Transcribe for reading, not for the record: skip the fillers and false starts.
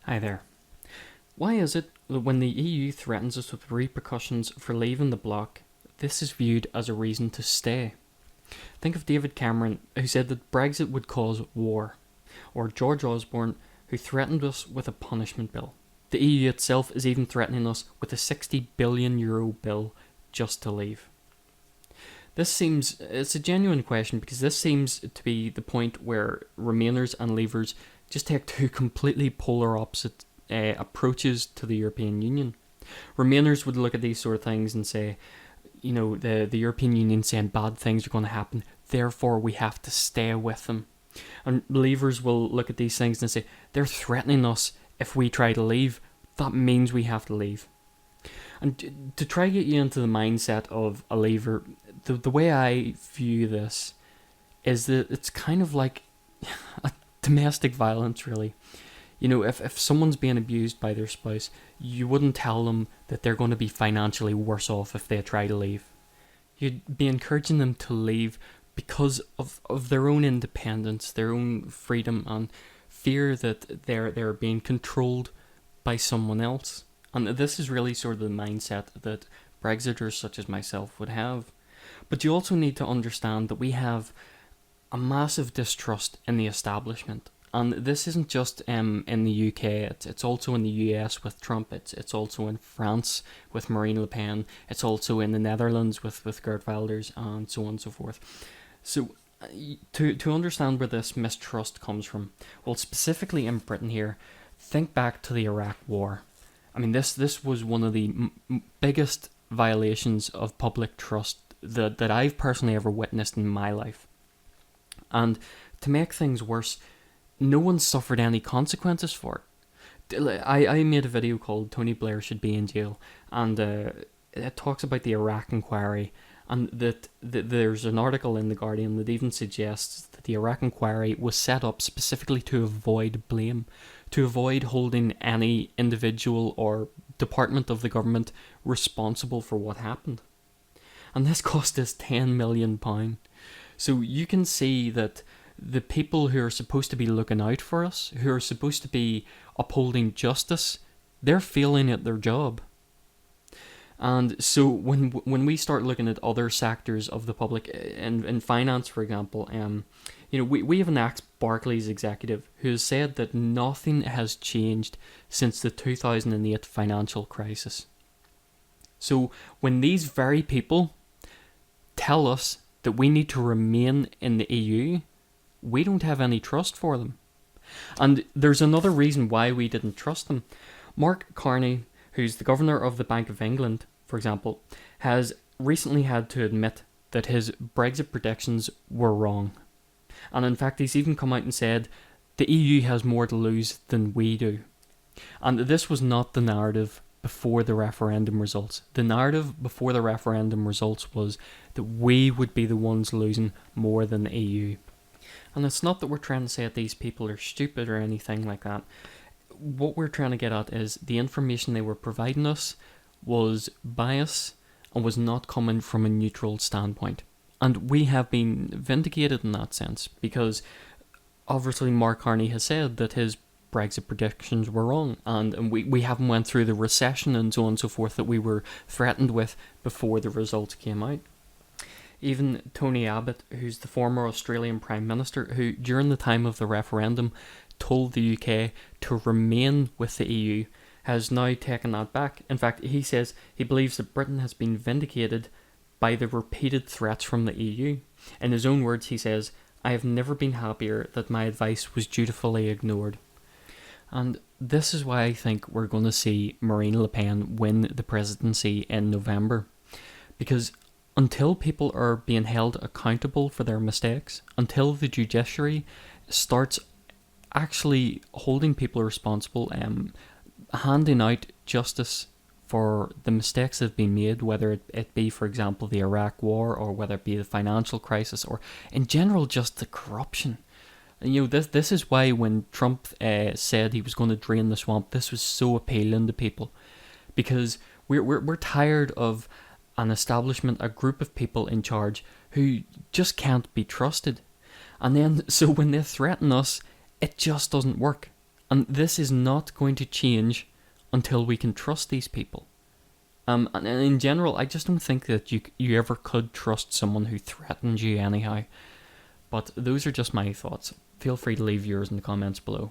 Hi there. Why is it that when the EU threatens us with repercussions for leaving the bloc, this is viewed as a reason to stay? Think of David Cameron, who said that Brexit would cause war, or George Osborne, who threatened us with a punishment bill. The EU itself is even threatening us with a €60 billion bill just to leave. It's a genuine question because this seems to be the point where Remainers and Leavers just take two completely polar opposite approaches to the European Union. Remainers would look at these sort of things and say, the European Union saying bad things are going to happen, therefore we have to stay with them. And Leavers will look at these things and say, they're threatening us if we try to leave, that means we have to leave. And to try to get you into the mindset of a Leaver, the way I view this is that it's kind of like a domestic violence, really. If someone's being abused by their spouse, you wouldn't tell them that they're going to be financially worse off if they try to leave. You'd be encouraging them to leave because of their own independence, their own freedom, and fear that they're being controlled by someone else. And this is really sort of the mindset that Brexiters such as myself would have. But you also need to understand that we have a massive distrust in the establishment. And this isn't just in the UK, it's also in the US with Trump, it's also in France with Marine Le Pen, it's also in the Netherlands with Geert Wilders, and so on and so forth. So to understand where this mistrust comes from, well, specifically in Britain here, think back to the Iraq War. I mean, this was one of the biggest violations of public trust that I've personally ever witnessed in my life. And to make things worse, no one suffered any consequences for it. I made a video called Tony Blair Should Be in Jail, and it talks about the Iraq inquiry, and that there's an article in The Guardian that even suggests that the Iraq inquiry was set up specifically to avoid blame, to avoid holding any individual or department of the government responsible for what happened. And this cost us £10 million. So you can see that the people who are supposed to be looking out for us, who are supposed to be upholding justice, they're failing at their job. And so when we start looking at other sectors of the public, in finance, for example, we have an ex-Barclays executive who has said that nothing has changed since the 2008 financial crisis. So when these very people tell us that we need to remain in the EU, we don't have any trust for them. And there's another reason why we didn't trust them. Mark Carney, who's the governor of the Bank of England, for example, has recently had to admit that his Brexit predictions were wrong. And in fact, he's even come out and said the EU has more to lose than we do. And this was not the narrative before the referendum results. The narrative before the referendum results was that we would be the ones losing more than the EU. And it's not that we're trying to say that these people are stupid or anything like that. What we're trying to get at is the information they were providing us was biased and was not coming from a neutral standpoint. And we have been vindicated in that sense because obviously Mark Carney has said that his Brexit predictions were wrong, and we haven't went through the recession and so on and so forth that we were threatened with before the results came out. Even Tony Abbott, who's the former Australian Prime Minister, who during the time of the referendum told the UK to remain with the EU, has now taken that back. In fact, he says he believes that Britain has been vindicated by the repeated threats from the EU. In his own words, he says, "I have never been happier that my advice was dutifully ignored." And this is why I think we're going to see Marine Le Pen win the presidency in November. Because until people are being held accountable for their mistakes, until the judiciary starts actually holding people responsible, handing out justice for the mistakes that have been made, whether it be, for example, the Iraq War, or whether it be the financial crisis, or in general just the corruption. And, this is why when Trump said he was going to drain the swamp, this was so appealing to people, because we're tired of an establishment, a group of people in charge who just can't be trusted. And then, so when they threaten us, it just doesn't work. And this is not going to change until we can trust these people. And in general, I just don't think that you ever could trust someone who threatens you anyhow. But those are just my thoughts. Feel free to leave yours in the comments below.